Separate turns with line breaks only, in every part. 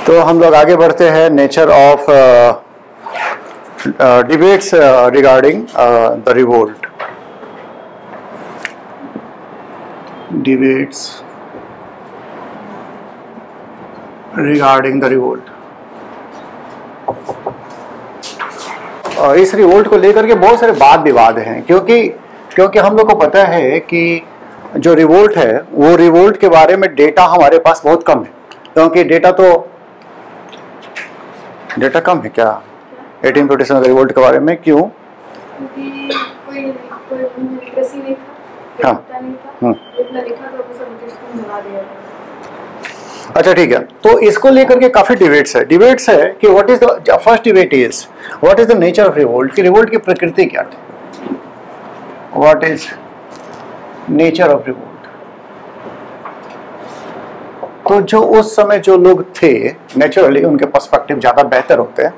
तो हम लोग आगे बढ़ते हैं nature of debates regarding the revolt. Debates regarding the revolt. इस रिवोल्ट को लेकर के बहुत सारे वाद विवाद हैं, क्योंकि हम लोग को पता है कि जो रिवोल्ट है वो रिवोल्ट के बारे में डेटा हमारे पास बहुत कम है, क्योंकि डेटा कम है। क्या 1857 का रिवोल्ट के बारे में क्यों?
क्योंकि कोई लिटरेसी नहीं था, नहीं था, इतना लिखा तो सब लिटरेसी मिला दिया था।
अच्छा ठीक है, तो इसको लेकर के काफी डिबेट्स है कि what is the first debate is what is the nature of revolt, कि रिवोल्ट की प्रकृति क्या थी, what is nature of revolt. तो जो उस समय जो लोग थे नेचुरली उनके पर्सपेक्टिव ज़्यादा बेहतर होते हैं,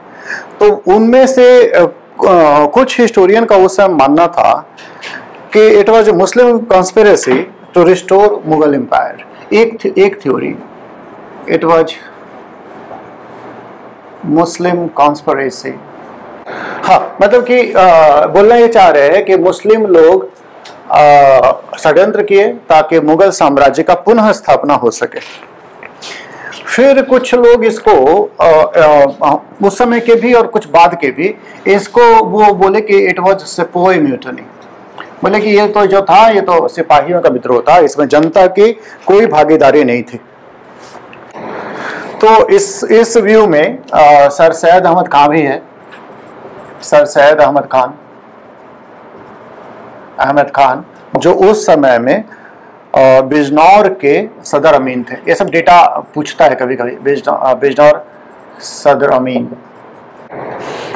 तो उनमें से कुछ हिस्टोरियन का उस समय मानना था कि it was Muslim conspiracy to restore Mughal empire. एक theory, it was Muslim conspiracy. हाँ, मतलब कि बोलना ये चाह रहे हैं कि मुस्लिम लोग षड्यंत्र किए ताकि मुगल साम्राज्य का पुनः स्थापना हो सके। फिर कुछ लोग इसको उस समय के भी और कुछ बाद के भी इसको वो बोले कि इट वाज सिपाही म्यूटनी, बोले कि ये तो जो था ये तो सिपाहियों का विद्रोह था, इसमें जनता की कोई भागीदारी नहीं थी। तो इस व्यू में सर सैयद अहमद खान भी है। सर सैयद अहमद खान जो उस समय में बिजनौर के सदर अमीन थे। ये सब डेटा पूछता है कभी कभी, बिजनौर सदर अमीन।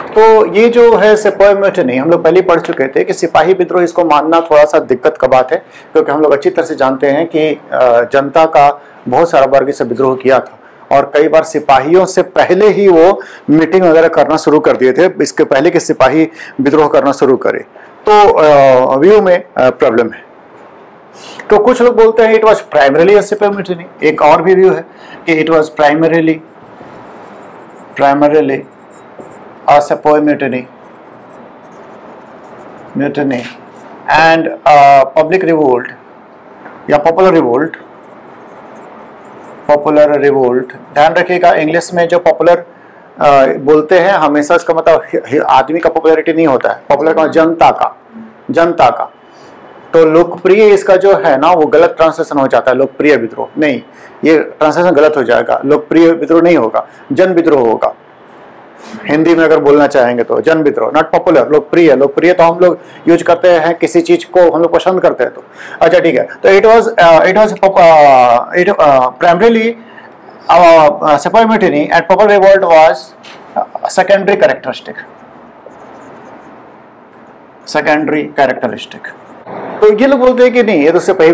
तो ये जो है सिपाही म्यूटनी हम लोग पहले ही पढ़ चुके थे कि सिपाही विद्रोह, इसको मानना थोड़ा सा दिक्कत का बात है, क्योंकि हम लोग अच्छी तरह से जानते हैं कि जनता का बहुत सारा वर्ग से विद्रोह किया था और कई बार सिपाहियों से पहले ही वो मीटिंग वगैरह करना शुरू कर दिए थे, इसके पहले कि सिपाही विद्रोह करना शुरू करे। तो व्यू में प्रॉब्लम है। तो कुछ लोग बोलते हैं इट वाज प्राइमरीली अ सिपाही म्यूटनी। एक और भी व्यू है कि इट वाज प्राइमरीली अ सिपाही म्यूटनी एंड पब्लिक रिवोल्ट या पॉपुलर रिवोल्ट। ध्यान रखिएगा, इंग्लिश में जो पॉपुलर बोलते हैं हमेशा इसका मतलब आदमी का पॉपुलैरिटी नहीं होता है, पॉपुलर का जनता का। तो लोकप्रिय इसका जो है ना वो गलत ट्रांसलेशन हो जाता है, लोकप्रिय विद्रोह नहीं, ये ट्रांसलेशन गलत हो जाएगा। लोकप्रिय विद्रोह नहीं होगा, जन विद्रोह होगा। हिंदी में अगर बोलना चाहेंगे तो जन विद्रोह, नॉट पॉपुलर। लोकप्रिय तो हम लोग यूज करते हैं किसी चीज को हम लोग पसंद करते हैं। तो अच्छा ठीक है, तो इट वाज प्राइमरीली सिपाही mutiny and popular revolt was secondary characteristic. तो ये लोग बोलते हैं कि नहीं, ये तो सिपाही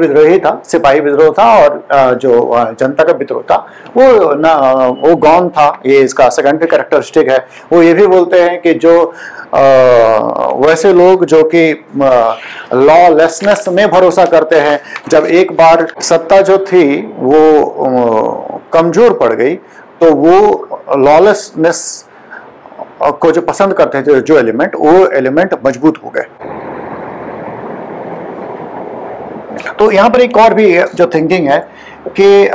विद्रोह था और जो जनता का विद्रोह था वो गौन था, ये इसका सेकेंडरी कैरेक्टरिस्टिक है। वो ये भी बोलते हैं कि जो वैसे लोग जो कि लॉलेसनेस में भरोसा करते हैं, जब एक बार सत्ता जो थी वो कमजोर पड़ गई तो वो लॉलेसनेस को जो पसंद करते थे जो एलिमेंट, वो एलिमेंट मजबूत हो गए। तो यहाँ पर एक और भी जो थिंकिंग है कि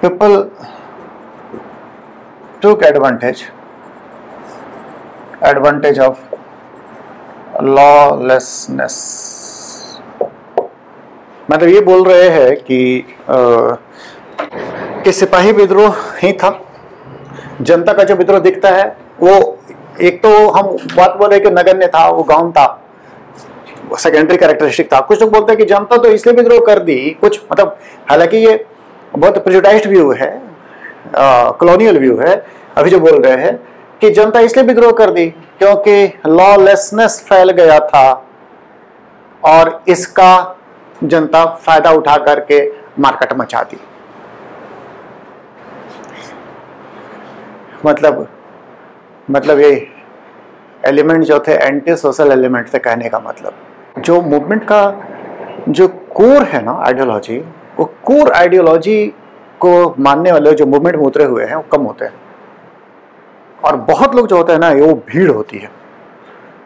people took advantage of lawlessness. मतलब ये बोल रहे हैं कि सिपाही विद्रोह ही था, जनता का जो विद्रोह दिखता है वो एक तो हम बात बोले कि नगण्य था, वो गौण था, सेकेंडरी कैरेक्टरिस्टिक था। कुछ लोग बोलते हैं कि जनता तो इसलिए विद्रोह कर दी, कुछ मतलब हालांकि ये बहुत प्रेजुडाइज्ड व्यू है, कॉलोनियल व्यू है। अभी जो बोल रहे हैं कि जनता इसलिए विद्रोह कर दी क्योंकि लॉलेसनेस फैल गया था और इसका जनता फायदा उठा करके मार्केट मचा दी। मतलब ये एलिमेंट जो थे एंटी सोशल एलिमेंट थे, कहने का मतलब जो मूवमेंट का जो कोर है ना आइडियोलॉजी, वो कोर आइडियोलॉजी को मानने वाले जो मूवमेंट में उतरे हुए हैं वो कम होते हैं, और बहुत लोग जो होते हैं ना, वो भीड़ होती है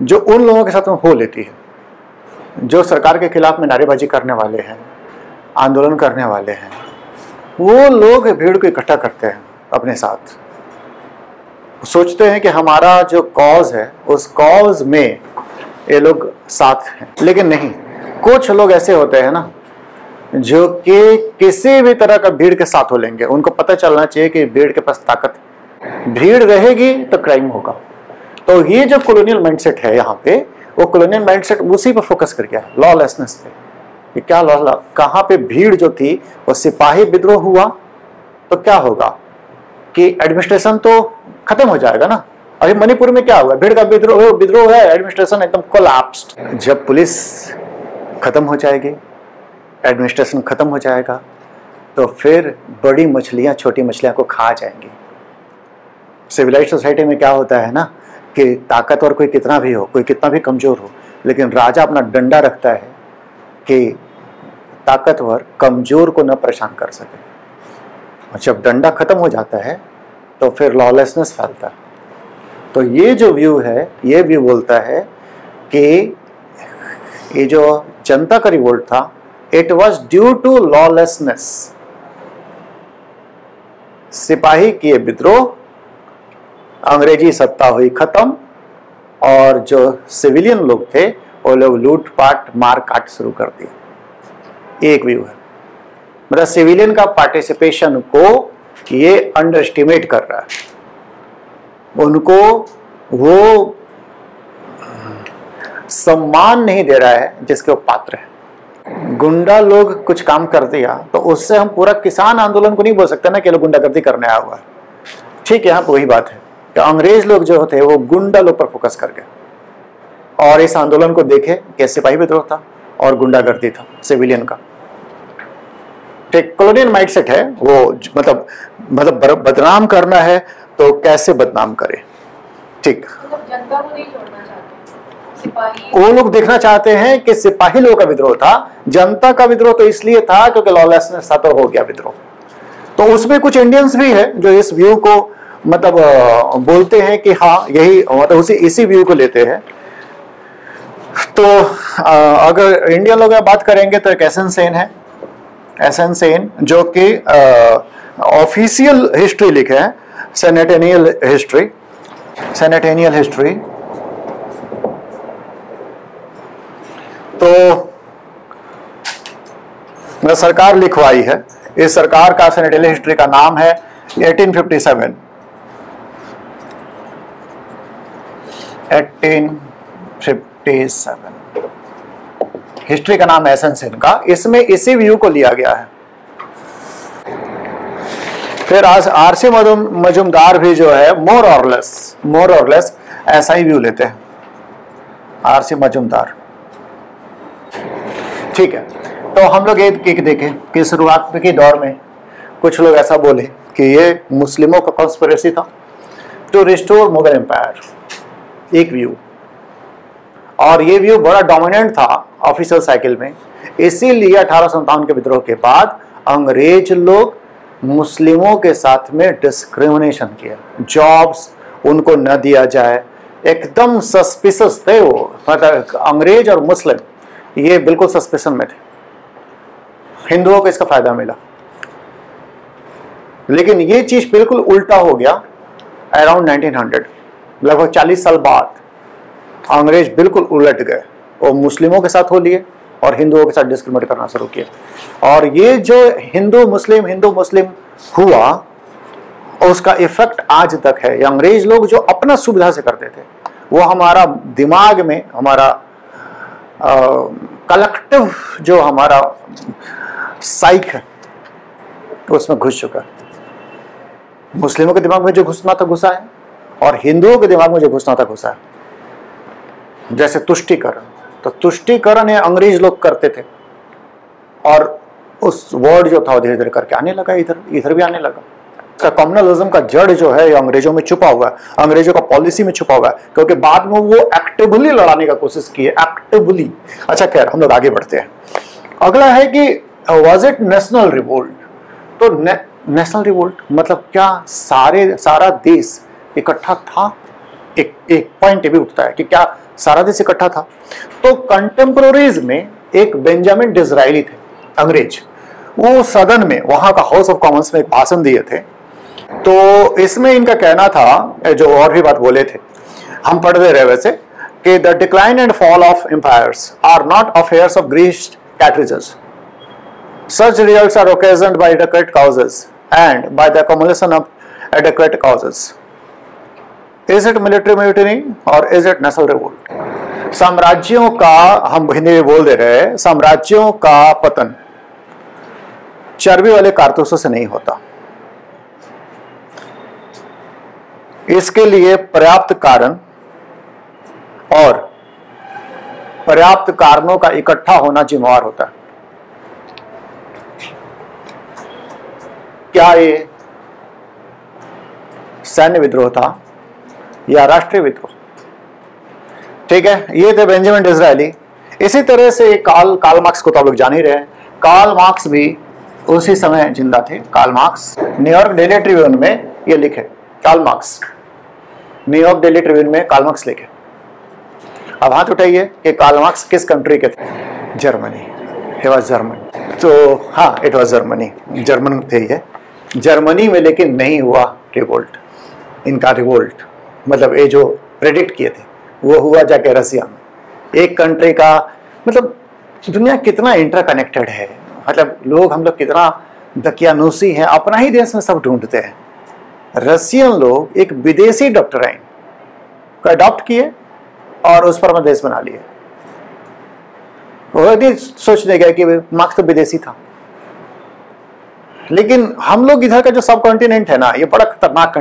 जो उन लोगों के साथ में हो लेती है, जो सरकार के खिलाफ में नारेबाजी करने वाले हैं, आंदोलन करने वाले हैं। वो लोग भीड़ को इकट्ठा करते हैं अपने साथ, सोचते हैं कि हमारा जो कॉज है उस कॉज में ये लोग साथ हैं। लेकिन नहीं, कुछ लोग ऐसे होते हैं ना जो कि किसी भी तरह का भीड़ के साथ हो लेंगे। उनको पता चलना चाहिए कि भीड़ के पास ताकत, भीड़ रहेगी तो क्राइम होगा। तो ये जो कॉलोनियल माइंडसेट है यहाँ पे, वो कॉलोनियल माइंडसेट उसी पर फोकस कर गया, लॉलेसनेस पे। कि क्या लॉ, कहाँ पे भीड़ जो थी वो सिपाही विद्रोह हुआ तो क्या होगा कि एडमिनिस्ट्रेशन तो खत्म हो जाएगा ना। अभी मणिपुर में क्या हुआ, भीड़ का विद्रोह है, एडमिनिस्ट्रेशन एकदम कोलैप्स्ड। जब पुलिस खत्म हो जाएगी, एडमिनिस्ट्रेशन खत्म हो जाएगा, तो फिर बड़ी मछलियां छोटी मछलियां को खा जाएंगी। सिविलाइज्ड सोसाइटी में क्या होता है ना कि ताकतवर कोई कितना भी हो, कोई कितना भी कमजोर हो, लेकिन राजा अपना डंडा रखता है कि ताकतवर कमजोर को न परेशान कर सके। और जब डंडा खत्म हो जाता है तो फिर लॉलेसनेस फैलता है। तो ये जो व्यू है, ये व्यू बोलता है कि ये जो जनता का रिवोल्ट था, it was due to lawlessness. सिपाही किए विद्रोह, अंग्रेजी सत्ता हुई खत्म, और जो सिविलियन लोग थे वो लोग लूटपाट मार काट शुरू कर दिए। एक व्यू है, मतलब सिविलियन का पार्टिसिपेशन को ये अंडर एस्टिमेट कर रहा है, उनको वो सम्मान नहीं दे रहा है जिसके वो पात्र है। गुंडा लोग कुछ काम कर दिया तो उससे हम पूरा किसान आंदोलन को नहीं बोल सकते ना कि लोग गुंडागर्दी करने आया हुआ है। ठीक है, यहाँ पर वही बात है कि अंग्रेज लोग जो थे वो गुंडा लोग पर फोकस कर गए, और इस आंदोलन को देखे कि सिपाही विद्रोह था और गुंडागर्दी था सिविलियन का। ठीक, कॉलोनियल माइंडसेट है वो, मतलब बदनाम करना है तो कैसे बदनाम करे। ठीक,
जनता को नहीं छोड़ना चाहते सिपाही,
वो लोग देखना चाहते हैं कि सिपाही लोगों का विद्रोह था, जनता का विद्रोह तो इसलिए था क्योंकि लॉलेसनेस था तो हो गया विद्रोह। तो उसमें कुछ इंडियंस भी है जो इस व्यू को मतलब बोलते हैं कि हाँ यही, मतलब इसी व्यू को लेते हैं। तो अगर इंडियन लोग बात करेंगे तो एक एसएन सेन है, एसएन सेन, जो कि ऑफिशियल हिस्ट्री लिखे हैं, सेनेटेनियल हिस्ट्री, सेनेटेनियल हिस्ट्री। तो सरकार लिखवाई है, इस सरकार का सेनेटेनियल हिस्ट्री का नाम है 1857। 1857 हिस्ट्री का नाम है एसएन सेन का, इसमें इसी व्यू को लिया गया है। फिर आज आरसी मजूमदार भी जो है मोर और लेस ऐसा ही व्यू लेते हैं, आरसी मजूमदार। ठीक है, तो हम लोग एक देखें कि शुरुआत के दौर में कुछ लोग ऐसा बोले कि ये मुस्लिमों का कॉन्स्पिरेसी था टू रिस्टोर मुगल एम्पायर, एक व्यू। और ये व्यू बड़ा डोमिनेंट था ऑफिशियल साइकिल में, इसीलिए 1857 के विद्रोह के बाद अंग्रेज लोग मुस्लिमों के साथ में डिस्क्रिमिनेशन किया, जॉब्स उनको न दिया जाए, एकदम सस्पिशियस थे वो, मतलब अंग्रेज और मुस्लिम ये बिल्कुल सस्पिशन में थे। हिंदुओं को इसका फायदा मिला, लेकिन ये चीज बिल्कुल उल्टा हो गया अराउंड 1900, लगभग 40 साल बाद अंग्रेज बिल्कुल उलट गए, वो मुस्लिमों के साथ हो लिए और हिंदुओं के साथ डिस्क्रिमिनेट करना शुरू किया। और ये जो हिंदू मुस्लिम हुआ, उसका इफेक्ट आज तक है। ये अंग्रेज लोग जो अपना सुविधा से करते थे, वो हमारा दिमाग में, हमारा कलेक्टिव जो हमारा साइक है उसमें घुस चुका है। मुस्लिमों के दिमाग में जो घुसना था घुसा है, और हिंदुओं के दिमाग में जो घुसना था घुसा है। जैसे तुष्टीकरण, तो तुष्टीकरण ये अंग्रेज लोग करते थे, और उस वर्ड जो था वो धीरे धीरे करके आने लगा, इधर भी आने लगा। इसका कम्युनलिज्म का जड़ जो है ये अंग्रेजों में छुपा हुआ है, अंग्रेजों का पॉलिसी में छुपा हुआ है, क्योंकि बाद में वो एक्टिवली लड़ाने का कोशिश की है, एक्टिवली। अच्छा खैर, हम लोग आगे बढ़ते हैं। अगला है कि वाज इट नेशनल रिवोल्ट। तो नेशनल रिवोल्ट मतलब क्या सारा देश इकट्ठा था? एक पॉइंट भी उठता है कि क्या सारा देश इकट्ठा था? तो कंटेम्पोररीज में एक बेंजामिन डिज़रायली थे, अंग्रेज, वो सदन में, वहां का हाउस ऑफ कॉमन्स में एक भाषण दिए थे। तो इसमें इनका कहना था, जो और भी बात बोले थे, हम पढ़ दे रहे वैसे, कि the decline and fall of empires are not affairs of greased cartridges, such results are occasioned by adequate causes and by the accumulation of adequate causes. Is it military mutiny or is it national revolt? साम्राज्यों का, हम हिंदी में बोल दे रहे हैं, साम्राज्यों का पतन चर्बी वाले कारतूसों से नहीं होता। इसके लिए पर्याप्त कारण और पर्याप्त कारणों का इकट्ठा होना जिम्मेवार होता है। क्या ये सैन्य विद्रोह था या राष्ट्रीय विद्रोह? ठीक है, ये थे बेंजामिन डिज़रायली। इसी तरह से कार्ल मार्क्स को तो आप लोग जान ही रहे हैं। कार्ल मार्क्स भी उसी समय जिंदा थे। Karl Marx New York Daily Tribune में ये लिखे, Karl Marx, New York Daily Tribune में कार्ल मार्क्स लिखे। अब हाथ उठाइए कि कार्ल मार्क्स किस कंट्री के थे? जर्मनी। He was German. तो हाँ, इट वाज जर्मनी, जर्मन थे ये। जर्मनी में लेकिन नहीं हुआ रिवोल्ट, इनका रिवोल्ट, मतलब ये जो प्रेडिक्ट किए थे वो हुआ जाके रसिया में। एक कंट्री का, मतलब दुनिया कितना इंटरकनेक्टेड है, मतलब लोग, हम लोग कितना दकियानूसी हैं, अपना ही देश में सब ढूंढते हैं। रसियन लोग एक विदेशी डॉक्टराइन को अडॉप्ट किए और उस पर अपना देश बना लिए। वो नहीं सोचने गए कि मार्क्स तो विदेशी था। लेकिन हम लोग इधर का जो सब कॉन्टिनेंट है ना, ये बड़ा खतरनाक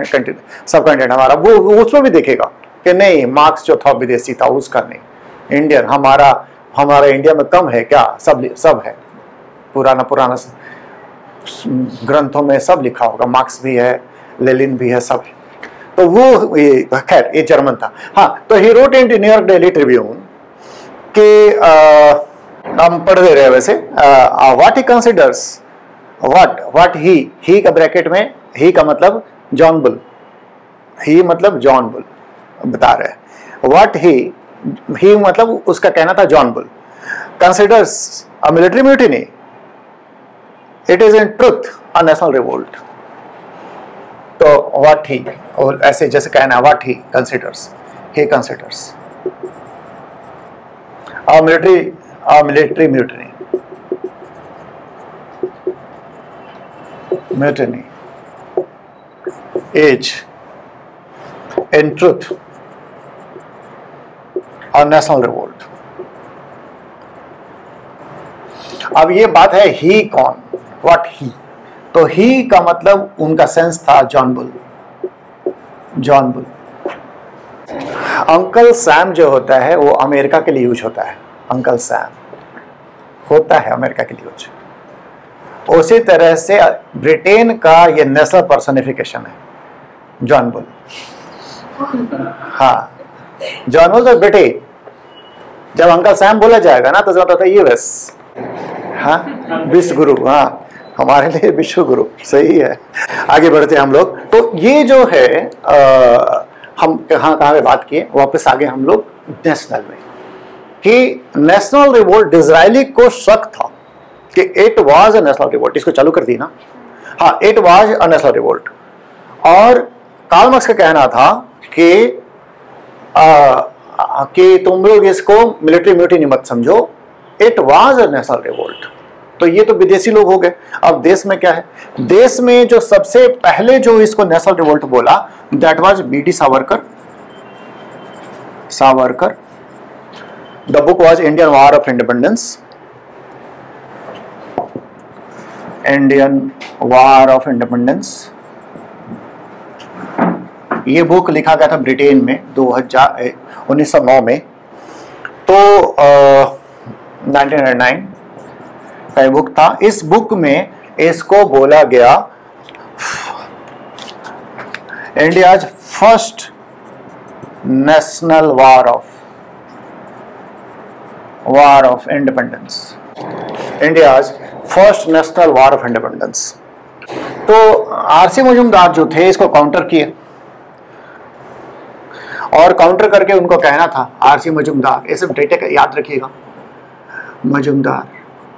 सब कॉन्टिनेंट हमारा, वो उसमें भी देखेगा कि नहीं, मार्क्स जो था विदेशी था, उसका नहीं, इंडियन। हमारा इंडिया में कम है क्या? सब है, पुराना ग्रंथों में सब लिखा होगा, मार्क्स भी है, लेनिन भी है, सब है। तो वो खैर ये जर्मन था। हाँ, तो he wrote in New York Daily Tribune के हम पढ़ दे रहे हैं वैसे, what he considers, what he का ब्रैकेट में, ही का मतलब जॉन बुल, ही मतलब जॉन बुल बता रहे हैं। व्हाट ही मतलब उसका कहना था John bull considers a military mutiny, it is in truth a national revolt. तो व्हाट ही, और ऐसे जैसे कहना है, what he considers a military mutiny, is in truth a national revolt। अब ये बात है ही कौन, व्हाट ही, तो ही का मतलब उनका सेंस था जॉन बुल। अंकल सैम जो होता है वो अमेरिका के लिए यूज होता है, अंकल सैम होता है अमेरिका के लिए यूज। उसी तरह से ब्रिटेन का ये नेशनल पर्सनिफिकेशन है जॉन बुल। हाँ, जॉन बुल तो ब्रिटेन, जब अंकल सैम बोला जाएगा ना तो जब होता है यूएस। हाँ, विश्व गुरु, हाँ, हमारे लिए विश्व गुरु, सही है। आगे बढ़ते हैं हम लोग। तो ये जो है हम कहाँ पे बात किए, वापस आगे हम लोग नेशनल में, कि नेशनल रिवोल्ट डिज़रायली को शक था कि it was a national revolt. इसको चालू कर दी ना, हाँ, it was a national revolt. और कार्ल मार्क्स का कहना था कि तुम लोग इसको मिलिट्री म्यूटिनी मत समझो, it was a national revolt. तो ये तो विदेशी लोग हो गए। अब देश में क्या है, देश में जो सबसे पहले जो इसको नेशनल रिवोल्ट बोला, that was BD Savarkar. The book was Indian War of Independence, Indian War of Independence. ये बुक लिखा गया था ब्रिटेन में 1909 में। तो 1909 का बुक था। इस बुक में इसको बोला गया India's first national war of independence, India's first national war of independence. तो आरसी मजूमदार जो थे इसको काउंटर किए, और काउंटर करके उनको कहना था, आरसी मजूमदार, ये सब डेटा का याद रखिएगा, मजूमदार,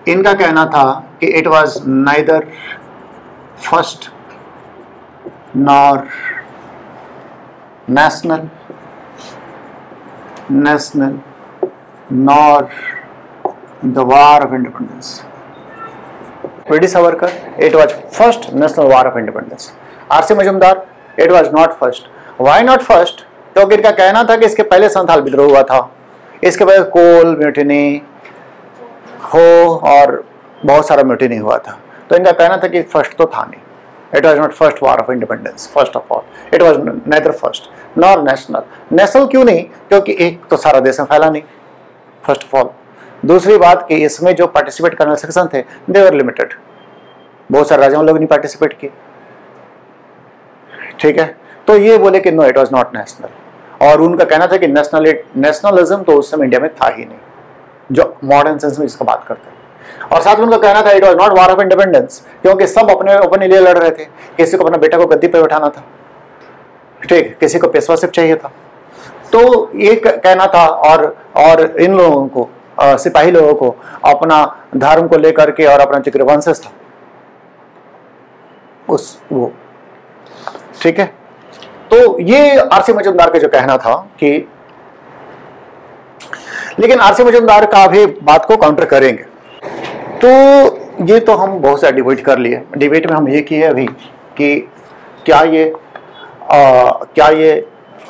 इनका कहना था कि it was neither first nor national nor the war of independence. VD Savarkar, it was first national war of independence. RC Majumdar, it was not first. Why not first? क्योंकि इनका कहना था कि इसके पहले संथाल विद्रोह हुआ था, इसके बाद कोल म्यूटिनी हो और बहुत सारा म्यूटिनी हुआ था, तो इनका कहना था कि फर्स्ट तो था नहीं। It was not first war of independence, first of all it was neither first nor national. National क्यों नहीं? क्योंकि एक तो सारा देश में फैला नहीं, फर्स्ट ऑफ ऑल। दूसरी बात कि इसमें जो पार्टिसिपेट करने वाले सेक्शन थे दे वर लिमिटेड, बहुत सारे राज्यों में लोग नहीं पार्टिसिपेट किए, ठीक है। तो ये बोले कि no it was not national, और उनका कहना था कि नेशनलिज्म तो उस समय इंडिया में था ही नहीं, जो मॉडर्न सेंस में इसका बात करते हैं। और साथ में उनका कहना था it was not war of independence, क्योंकि सब अपने लिए लड़ रहे थे। किसी को अपना बेटा को गद्दी पे बैठाना था, ठीक, किसी को पेशवाशिप चाहिए था, तो ये कहना था। और इन लोगों को, सिपाही लोगों को अपना धर्म को लेकर के और अपना जो ग्रीवेंसेस था उस वो, ठीक है। तो ये आरसी मजूमदार का जो कहना था कि, लेकिन आरसी मजूमदार का भी बात को काउंटर करेंगे। तो ये तो हम बहुत सारे डिबेट कर लिए। डिबेट में हम ये किए अभी कि क्या ये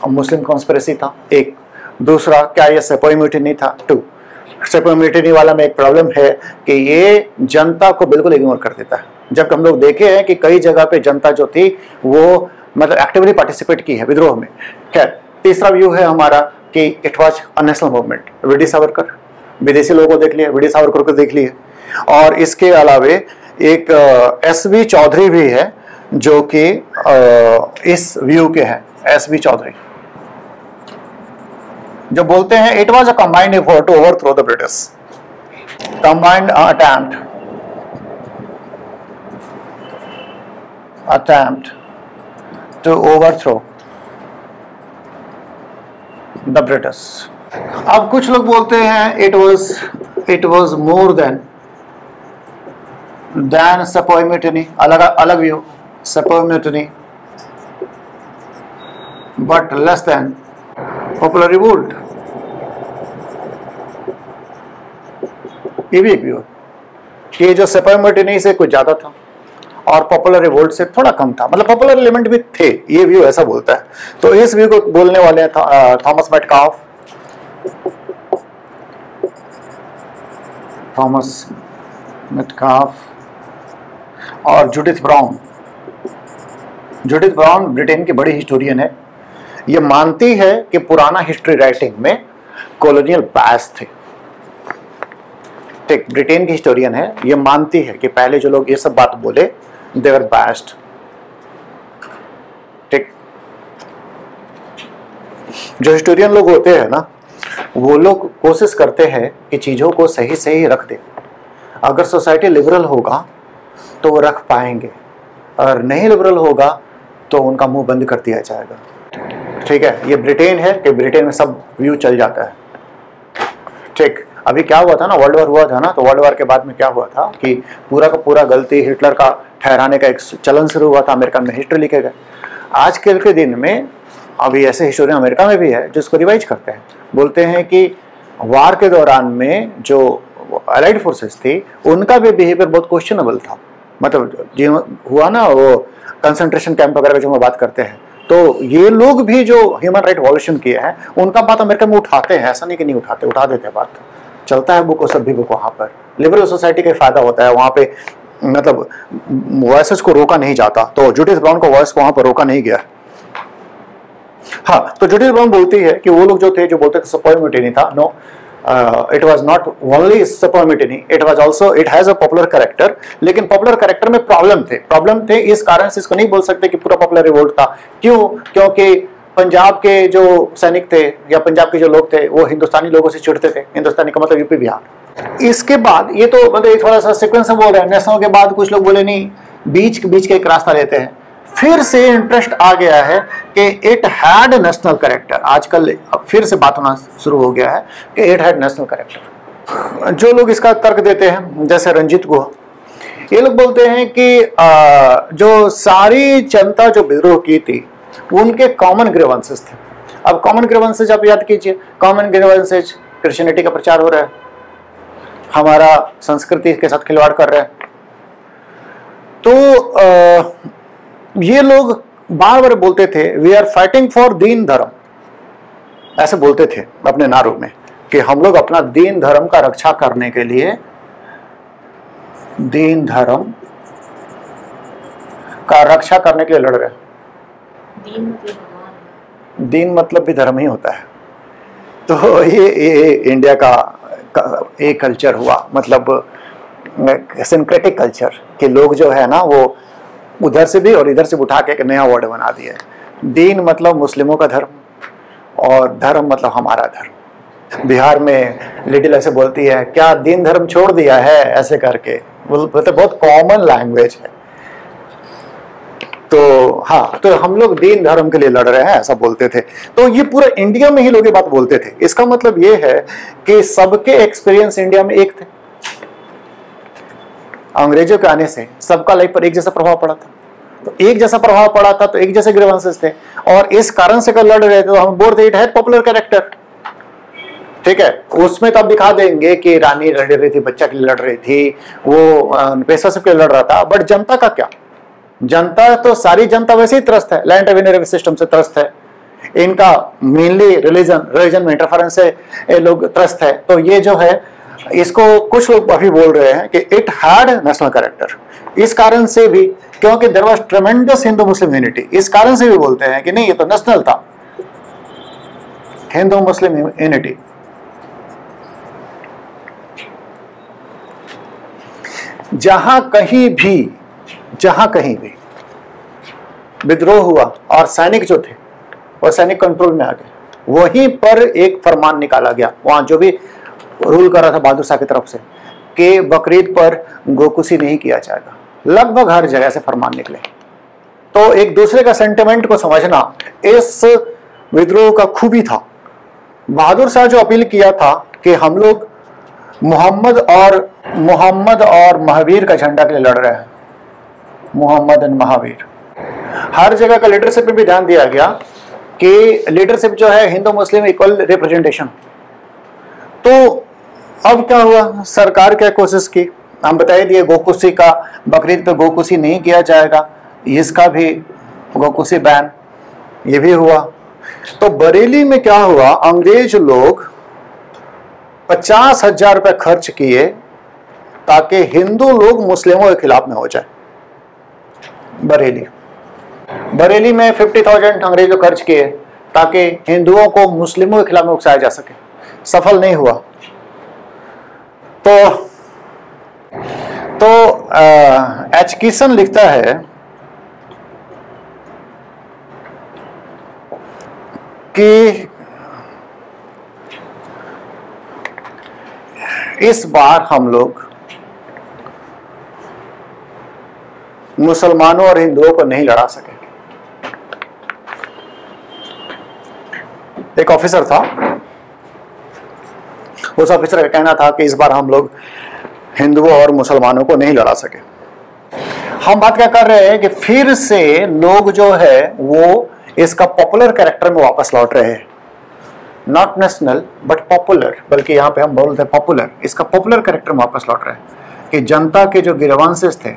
मुस्लिम कॉन्स्पिरेसी था, एक। दूसरा, क्या ये सेपोई म्यूटिनी था, 2। सेपोई म्यूटिनी वाला में एक प्रॉब्लम है कि ये जनता को बिल्कुल इग्नोर कर देता है, जबकि हम लोग देखे हैं कि कई जगह पे जनता जो थी वो मतलब एक्टिवली पार्टिसिपेट की है विद्रोह में। खैर, तीसरा व्यू है हमारा कि it was a national movement. VD Savarkar, विदेशी लोगों को देख लिए, वीडी सावरकर को देख लिए, और इसके अलावे एक एस.वी. चौधरी भी है जो कि इस व्यू के हैं। एस.वी. चौधरी जो बोलते हैं it was a combined effort to overthrow the British, combined attempt to overthrow the British। अब कुछ लोग बोलते हैं it was more than Sepoy mutiny, अलग view, Sepoy mutiny, but less than popular revolt। ये भी एक व्यू, ये जो Sepoy mutiny से कुछ ज्यादा था और पॉपुलर रिवोल्ट से थोड़ा कम था, मतलब पॉपुलर एलिमेंट भी थे, ये व्यू ऐसा बोलता है। तो इस व्यू को बोलने वाले हैं थॉमस मेटकाफ और Judith brown. Judith brown Britain की बड़ी हिस्टोरियन है। ये मानती है कि पुराना हिस्ट्री राइटिंग में कॉलोनियल बायस थे, ठीक, ब्रिटेन की हिस्टोरियन है। ये मानती है कि पहले जो लोग ये सब बात बोले they were biased, ठीक। जो हिस्टोरियन लोग होते हैं ना, वो लोग कोशिश करते हैं कि चीजों को सही सही रख दे। अगर सोसाइटी लिबरल होगा तो वो रख पाएंगे, और नहीं लिबरल होगा तो उनका मुंह बंद कर दिया जाएगा, ठीक है। ये ब्रिटेन है कि ब्रिटेन में सब व्यू चल जाता है, ठीक। अभी क्या हुआ था ना, वर्ल्ड वॉर हुआ था ना, तो वर्ल्ड वॉर के बाद में क्या हुआ था कि पूरा का पूरा गलती हिटलर का ठहराने का एक चलन शुरू हुआ था। अमेरिकन में हिस्ट्री लिखे गए। आजकल के दिन में अभी ऐसे हिस्टोरियन अमेरिका में भी है जो इसको रिवाइज करते हैं, बोलते हैं कि वार के दौरान में जो अलाइड फोर्सेस थी उनका भी बिहेवियर बहुत क्वेश्चनेबल था। मतलब जो हुआ ना वो कंसंट्रेशन कैंप वगैरह जो हम बात करते हैं, तो ये लोग भी जो ह्यूमन राइट वॉल्यूशन किए हैं उनका बात अमेरिका में उठाते हैं, ऐसा नहीं कि नहीं उठाते, उठा देते हैं, बात चलता है बुक, सब भी बुक। वहाँ पर लिबरल सोसाइटी का फायदा होता है, वहाँ पे मतलब वॉइसेस को रोका नहीं जाता। तो जूडिथ ब्राउन को वॉइस को वहाँ पर रोका नहीं गया। हाँ, तो जूडिथ ब्राउन बोलती है कि वो लोग जो थे जो बोलते थे सेपोय म्यूटिनी था, no, it was not only sepoy mutiny, it was also, it has a popular character. लेकिन पॉपुलर कैरेक्टर में प्रॉब्लम थे इस कारण से इसको नहीं बोल सकते कि पूरा पॉपुलर रिवोल्ट था। क्यों? क्योंकि पंजाब के जो सैनिक थे या पंजाब के जो लोग थे वो हिंदुस्तानी लोगों से चिढ़ते थे। हिंदुस्तानी का मतलब यूपी बिहार। इसके बाद ये तो मतलब थोड़ा सा सीक्वेंस बोल रहे हैं। नेशनल के बाद कुछ लोग बोले नहीं, बीच के एक रास्ता लेते हैं। फिर से इंटरेस्ट आ गया है कि इट हैड नेशनल कैरेक्टर। आजकल फिर से बात होना शुरू हो गया है कि इट हैड नेशनल कैरेक्टर। जो लोग इसका तर्क देते हैं, जैसे रंजीत गुहा, ये लोग बोलते हैं कि जो सारी जनता जो विद्रोह की थी उनके कॉमन ग्रीवेंसेस थे। अब कॉमन ग्रीवेंसेस आप याद कीजिए, कॉमन ग्रीवेंसेस क्रिश्चियनिटी का प्रचार हो रहा है, हमारा संस्कृति के साथ खिलवाड़ कर रहा है। तो ये लोग बार बार बोलते थे वी आर फाइटिंग फॉर दीन धर्म, ऐसे बोलते थे अपने नारों में कि हम लोग अपना दीन धर्म का रक्षा करने के लिए, दीन धर्म का रक्षा करने के लिए लड़ रहे हैं। दीन मतलब भी धर्म ही होता है। तो ये इंडिया का एक कल्चर हुआ, मतलब सिंक्रेटिक कल्चर, कि लोग जो है ना वो उधर से भी और इधर से उठा के एक नया वर्ड बना दिया है। दीन मतलब मुस्लिमों का धर्म और धर्म मतलब हमारा धर्म। बिहार में लिटिल ऐसे बोलती है, क्या दीन धर्म छोड़ दिया है, ऐसे करके बोलते, बहुत कॉमन लैंग्वेज है। तो हाँ, तो हम लोग दीन धर्म के लिए लड़ रहे हैं, ऐसा बोलते थे। तो ये पूरा इंडिया में ही लोग ये बात बोलते थे। इसका मतलब ये है कि सबके एक्सपीरियंस इंडिया में एक थे। अंग्रेजों के आने से सबका लाइफ पर एक जैसा प्रभाव पड़ा था, तो एक जैसा प्रभाव पड़ा था, तो एक जैसे ग्रीवेंसेस थे, और इस कारण से अगर लड़ रहे थे तो हम बोलते इट है पॉपुलर कैरेक्टर। ठीक है, उसमें तो आप दिखा देंगे कि रानी लड़ रही थी, बच्चा के लिए लड़ रही थी, वो पैसा सबके लिए लड़ रहा था, बट जनता का क्या? जनता तो सारी जनता वैसे ही त्रस्त है, लैंड रेवेन्यू सिस्टम से त्रस्त है, इनका मेनली रिलीजन में इंटरफेरेंस से ये लोग त्रस्त है। तो ये जो है, इसको कुछ लोग अभी बोल रहे हैं कि इट हैड नेशनल कैरेक्टर, इस कारण से भी, क्योंकि there was tremendous Hindu Muslim unity, इस कारण से भी बोलते हैं कि नहीं, ये तो नेशनल था, हिंदू मुस्लिम यूनिटी। जहां कहीं भी विद्रोह हुआ और सैनिक जो थे वो सैनिक कंट्रोल में आ गए, वहीं पर एक फरमान निकाला गया, वहां जो भी रूल कर रहा था बहादुर शाह की तरफ से, कि बकरीद पर गोकुशी नहीं किया जाएगा। लगभग हर जगह से फरमान निकले। तो एक दूसरे का सेंटिमेंट को समझना इस विद्रोह का खूबी था। बहादुर शाह जो अपील किया था कि हम लोग मोहम्मद और महावीर का झंडा के लिए लड़ रहे हैं, मोहम्मद एंड महावीर, हर जगह का लीडरशिप में भी ध्यान दिया गया कि लीडरशिप जो है हिंदू मुस्लिम इक्वल रिप्रेजेंटेशन। तो अब क्या हुआ, सरकार क्या कोशिश की, हम बता दिए गोकुशी का, बकरीद पे गोकुशी नहीं किया जाएगा, इसका भी गोकुशी बैन, ये भी हुआ। तो बरेली में क्या हुआ, अंग्रेज लोग 50,000 रुपए खर्च किए ताकि हिंदू लोग मुस्लिमों के खिलाफ में हो जाए। बरेली में 50,000 अंग्रेज लोग खर्च किए ताकि हिंदुओं को मुस्लिमों के खिलाफ में उकसाया जा सके, सफल नहीं हुआ। तो एचकिसन लिखता है कि इस बार हम लोग मुसलमानों और हिंदुओं को नहीं लड़ा सके। एक ऑफिसर था, उस ऑफिसर का कहना था कि इस बार हम लोग हिंदुओं और मुसलमानों को नहीं लड़ा सके। हम बात क्या कर रहे हैं कि फिर से लोग जो है वो इसका पॉपुलर कैरेक्टर में वापस लौट रहे हैं, नॉट नेशनल बट पॉपुलर, बल्कि यहाँ पे हम बोलते हैं पॉपुलर, इसका पॉपुलर कैरेक्टर में वापस लौट रहे हैं कि जनता के जो ग्रीवेंसेस थे,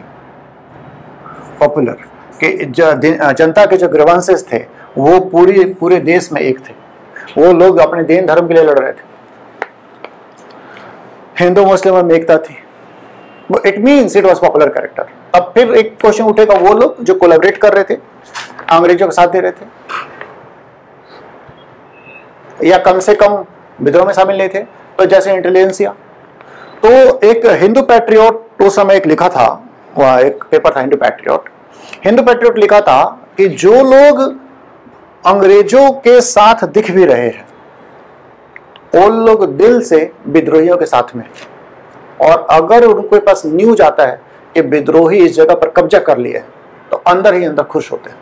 पॉपुलर कि जनता के जो ग्रीवेंसेस थे वो पूरे देश में एक थे, वो लोग अपने दीन धर्म के लिए लड़ रहे थे, हिंदू मुस्लिम में एकता थी, वो it means it was popular character. अब फिर एक क्वेश्चन उठेगा, वो लोग जो कोलैबोरेट कर रहे थे, अंग्रेजों का साथ दे रहे थे, या कम से कम विद्रोह में शामिल नहीं थे, तो जैसे इंटेलिजेंसिया। तो एक हिंदू पैट्रियट उस समय एक लिखा था, वह एक पेपर था हिंदू पैट्रियट लिखा था कि जो लोग अंग्रेजों के साथ दिख भी रहे हैं वो लोग दिल से विद्रोहियों के साथ में, और अगर उनके पास न्यूज आता है कि विद्रोही इस जगह पर कब्जा कर लिए तो अंदर ही अंदर खुश होते हैं।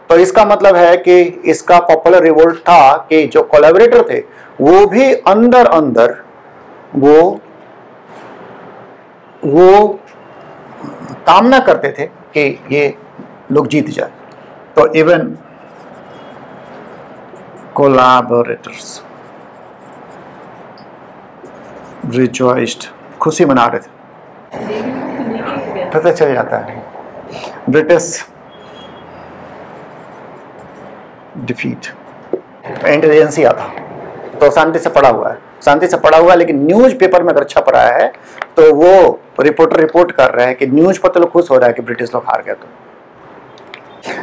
तो इसका मतलब है कि इसका पॉपुलर रिवोल्ट था कि जो कोलैबोरेटर थे वो भी अंदर अंदर वो कामना करते थे कि ये लोग जीत जाए। तो इवन कोलैबोरेटर्स रिजॉइस्ड, खुशी मना रहे थे। पता चल जाता है ब्रिटिश डिफीट। इंटेलिजेंस आता तो शांति से पड़ा हुआ है, शांति से पड़ा हुआ है, लेकिन न्यूज़पेपर में अगर छप रहा है तो वो रिपोर्टर रिपोर्ट कर रहे हैं कि न्यूज पर तो लोग खुश हो रहा है कि ब्रिटिश लोग हार गए। तो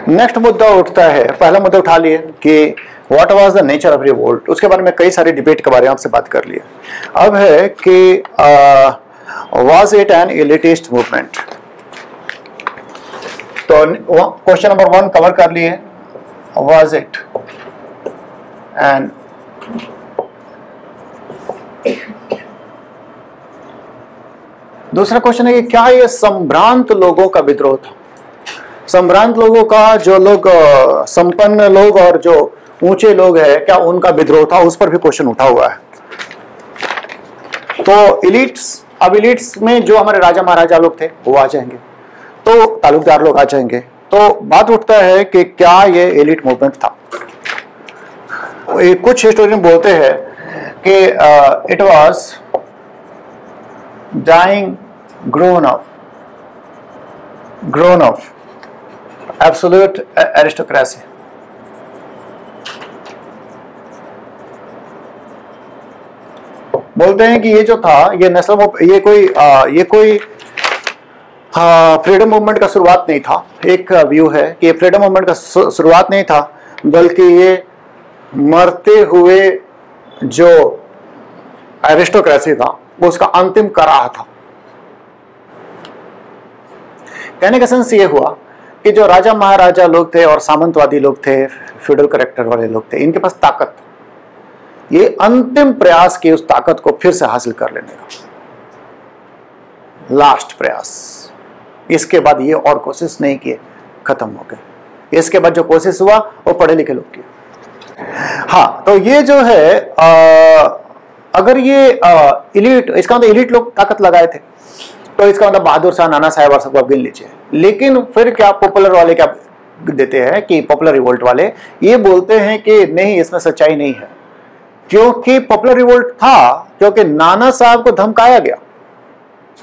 नेक्स्ट मुद्दा उठता है, पहला मुद्दा उठा लिए कि what was the nature of revolt, उसके बारे में कई सारे डिबेट के बारे में आपसे बात कर लिए। अब है कि was it an elitist movement. तो क्वेश्चन नंबर 1 कवर कर लिए, वाज इट एन दूसरा क्वेश्चन है कि क्या ये संभ्रांत लोगों का विद्रोह था। संभ्रांत लोगों का, जो लोग संपन्न लोग और जो ऊंचे लोग हैं, क्या उनका विद्रोह था, उस पर भी क्वेश्चन उठा हुआ है। तो इलीट्स, अब इलीट्स में जो हमारे राजा महाराजा लोग थे वो आ जाएंगे, तो तालुकदार लोग आ जाएंगे। तो बात उठता है कि क्या ये एलिट मूवमेंट था। कुछ हिस्टोरियन बोलते हैं कि it was dying grown of absolute aristocracy। बोलते हैं कि ये जो था ये ये कोई फ्रीडम मूवमेंट का शुरुआत नहीं था। एक व्यू है कि ये फ्रीडम मूवमेंट का शुरुआत नहीं था, बल्कि ये मरते हुए जो एरिस्टोक्रेसी था वो उसका अंतिम कराह था। कहने का सेंस ये हुआ कि जो राजा महाराजा लोग थे और सामंतवादी लोग थे, फ्यूडल कैरेक्टर वाले लोग थे, इनके पास ताकत, ये अंतिम प्रयास की उस ताकत को फिर से हासिल कर लेने का लास्ट प्रयास। इसके बाद ये और कोशिश नहीं किए, खत्म हो गए। इसके बाद जो कोशिश हुआ वो पढ़े लिखे लोग किए। हाँ, तो ये जो है अगर ये इलीट, इसका मतलब इलीट लोग ताकत लगाए थे, तो इसका मतलब बहादुर शाह, नाना साहेब और सबको आप गिन लीजिए। लेकिन फिर क्या पॉपुलर वाले क्या देते हैं कि पॉपुलर रिवोल्ट वाले ये बोलते हैं कि नहीं, इसमें सच्चाई नहीं है। क्योंकि पॉपुलर रिवोल्ट था क्योंकि नाना साहब को धमकाया गया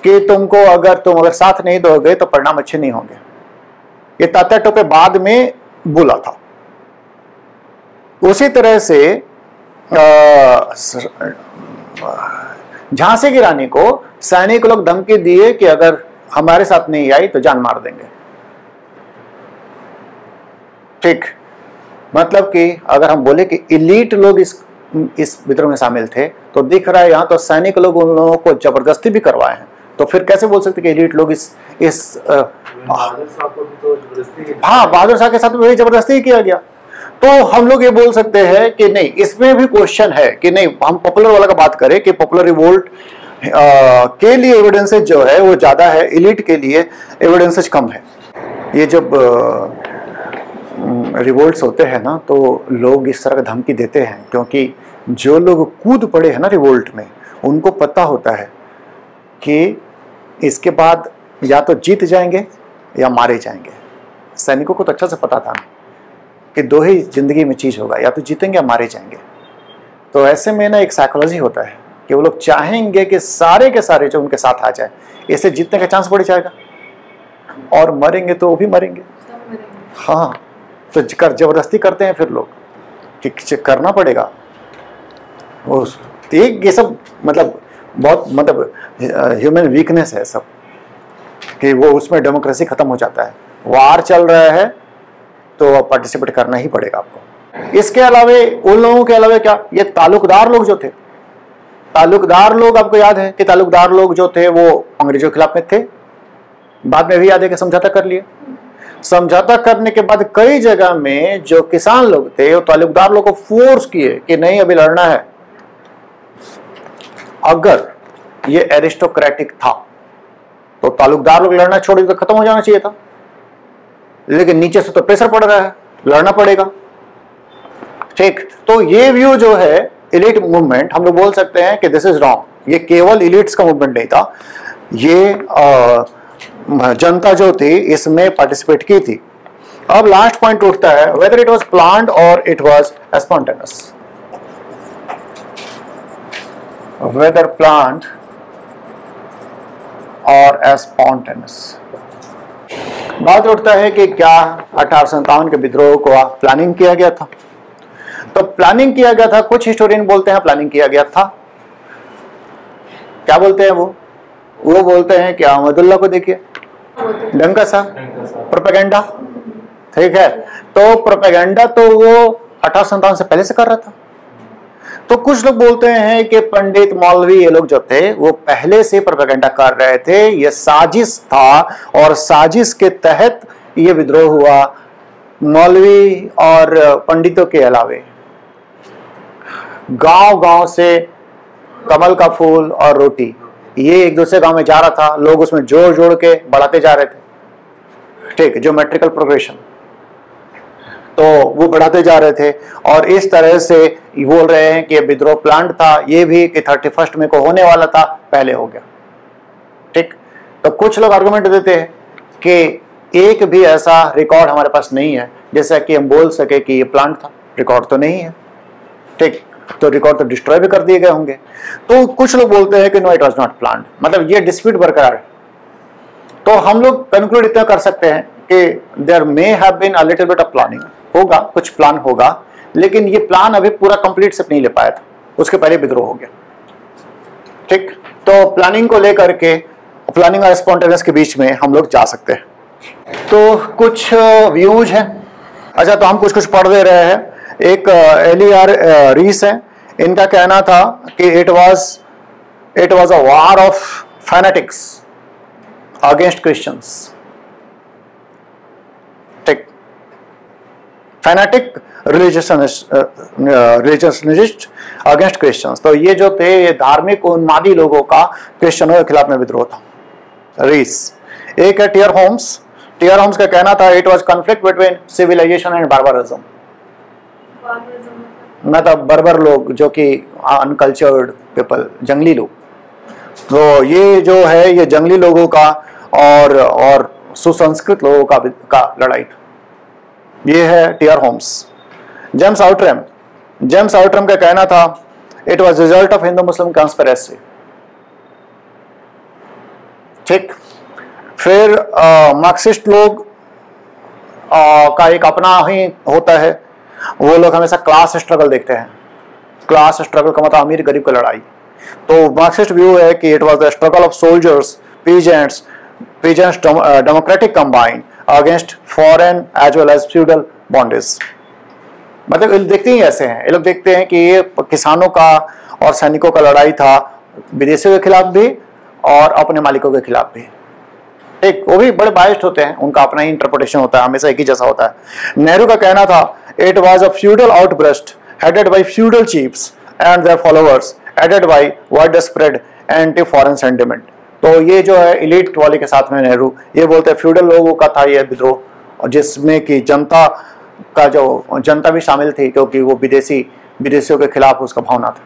कि तुम अगर साथ नहीं दोगे तो परिणाम अच्छे नहीं होंगे। ये तात्या टोपे बाद में बोला था। उसी तरह से झांसी की रानी को सैनिक लोग धमकी दिए कि अगर हमारे साथ नहीं आई तो जान मार देंगे। ठीक, मतलब कि अगर हम बोले कि इलीट लोग इस विद्रोह में शामिल थे, तो दिख रहा है यहां तो सैनिक लोग उन लोगों को जबरदस्ती भी करवाए हैं। तो फिर कैसे बोल सकते कि इलीट लोग बहादुर शाह के साथ वही जबरदस्ती ही किया गया। तो हम लोग ये बोल सकते हैं कि नहीं, इसमें भी क्वेश्चन है कि नहीं, हम पॉपुलर वाला का बात करें कि पॉपुलर रिवोल्ट के लिए एविडेंसेस जो है वो ज्यादा है, इलीट के लिए एविडेंसेस कम है। ये जब रिवोल्ट्स होते हैं ना, तो लोग इस तरह का धमकी देते हैं क्योंकि जो लोग कूद पड़े हैं ना रिवोल्ट में, उनको पता होता है कि इसके बाद या तो जीत जाएंगे या मारे जाएंगे। सैनिकों को तो अच्छा से पता था कि दो ही जिंदगी में चीज होगा, या तो जीतेंगे या मारे जाएंगे। तो ऐसे में ना एक साइकोलॉजी होता है कि वो लोग चाहेंगे कि सारे के सारे जो उनके साथ आ जाए, इससे जीतने का चांस बढ़ जाएगा, और मरेंगे तो वो भी मरेंगे। हाँ, तो जबरदस्ती करते हैं फिर लोग कि करना पड़ेगा। ये सब मतलब बहुत ह्यूमन वीकनेस है सब, कि वो उसमें डेमोक्रेसी खत्म हो जाता है। वार चल रहा है तो पार्टिसिपेट करना ही पड़ेगा आपको। इसके अलावे उन लोगों के अलावे क्या, ये तालुकदार लोग जो थे, तालुकदार लोग आपको याद है कि तालुकदार लोग जो थे वो अंग्रेजों के खिलाफ में थे। बाद में भी याद है कि समझौता कर लिए। समझौता करने के बाद कई जगह में जो किसान लोग थे वो तालुकदार लोग को फोर्स किए कि नहीं, अभी लड़ना है। अगर ये एरिस्टोक्रेटिक था तो तालुकदार लोग लड़ना छोड़ तो खत्म हो जाना चाहिए था, लेकिन नीचे से तो प्रेशर पड़ रहा है, लड़ना पड़ेगा। ठीक, तो ये व्यू जो है इलीट मूवमेंट, हम लोग बोल सकते हैं कि दिस इज रॉन्ग। ये केवल इलीट्स का मूवमेंट नहीं था, ये जनता जो थी इसमें पार्टिसिपेट की थी। अब लास्ट पॉइंट उठता है, वेदर इट वाज प्लान्ड और it was spontaneous. Whether planned और स्पॉन्टेनियस। बात उठता है कि क्या 1857 के विद्रोह को प्लानिंग किया गया था? तो प्लानिंग किया गया था, कुछ हिस्टोरियन बोलते हैं प्लानिंग किया गया था। क्या बोलते हैं वो बोलते हैं कि अहमदुल्ला को देखिए, डंका सा प्रोपेगेंडा। ठीक है, तो प्रोपेगेंडा तो वो 1857 से पहले से कर रहा था। तो कुछ लोग बोलते हैं कि पंडित मौलवी ये लोग जो थे वो पहले से प्रोपेगेंडा कर रहे थे, ये साजिश था और साजिश के तहत ये विद्रोह हुआ। मौलवी और पंडितों के अलावे गांव-गांव से कमल का फूल और रोटी ये एक दूसरे गांव में जा रहा था, लोग उसमें जोड़ जोड़ के बढ़ाते जा रहे थे। ठीक, ज्योमेट्रिकल प्रोग्रेशन, तो वो बढ़ाते जा रहे थे और इस तरह से बोल रहे हैं कि ये विद्रोह प्लान था, ये भी कि 31 मई को होने वाला था, पहले हो गया। ठीक, तो कुछ लोग आर्गुमेंट देते हैं कि एक भी ऐसा रिकॉर्ड हमारे पास नहीं है जैसा कि हम बोल सके कि ये प्लान था, रिकॉर्ड तो नहीं है। ठीक, तो रिकॉर्ड तो डिस्ट्रॉय भी कर दिए गए होंगे। तो कुछ लोग बोलते हैं कि no it was not planned, मतलब ये डिस्प्यूट बरकरार है। तो हम लोग कंक्लूड इतना कर सकते हैं कि there may have been a little bit of planning, होगा कुछ प्लान होगा, लेकिन ये प्लान अभी पूरा कंप्लीट से नहीं ले पाया था, उसके पहले विद्रोह हो गया। ठीक, तो प्लानिंग को लेकर के, प्लानिंग और स्पॉन्टेनियस के बीच में हम लोग जा सकते हैं। तो कुछ व्यूज हैं। अच्छा, तो हम कुछ कुछ पढ़ दे रहे हैं। एक एलियार रीस है, इनका कहना था कि it was a war of fanatics against Christians. ठीक, फैनेटिक रिलीजियनिस्ट अगेंस्ट क्रिश्चियंस। तो ये जो थे ये धार्मिक उन्मादी लोगों का क्रिश्चियनों के खिलाफ में विद्रोह था। रीस। एक है टियर होम्स का कहना था it was conflict between civilisation and barbarism. मतलब बर्बर लोग जो कि अनकल्चर्ड पीपल, जंगली लोग, तो ये जो है ये जंगली लोगों का और सुसंस्कृत लोगों का लड़ाई था। ये है टियर होम्स। जेम्स आउटरैम का कहना था it was result of Hindu Muslim conspiracy. ठीक, फिर मार्क्सिस्ट लोग का एक अपना ही होता है, वो लोग हमेशा क्लास स्ट्रगल देखते हैं। क्लास स्ट्रगल का मतलब अमीर गरीब की लड़ाई। तो मार्क्सिस्ट व्यू है कि it was the struggle of soldiers, peasants democratic combine against foreign as well as feudal bondage. मतलब ये देखते ही ऐसे हैं, ये लोग देखते हैं कि ये किसानों का और सैनिकों का लड़ाई था, विदेशियों के खिलाफ भी और अपने मालिकों के खिलाफ भी। एक वो भी बड़े बायस्ड होते हैं, उनका अपना ही इंटरप्रिटेशन होता है, हमेशा एक ही जैसा होता है। नेहरू का कहना था it was a feudal outburst headed by feudal chiefs and their followers headed by wide spread anti foreign sentiment. तो ये जो है इलीट वाले के साथ में नेहरू ये बोलते हैं फ्यूडल लोगों का था ये विद्रोह, और जिसमें कि जनता भी शामिल थी, क्योंकि वो विदेशियों के खिलाफ उसका भावना था।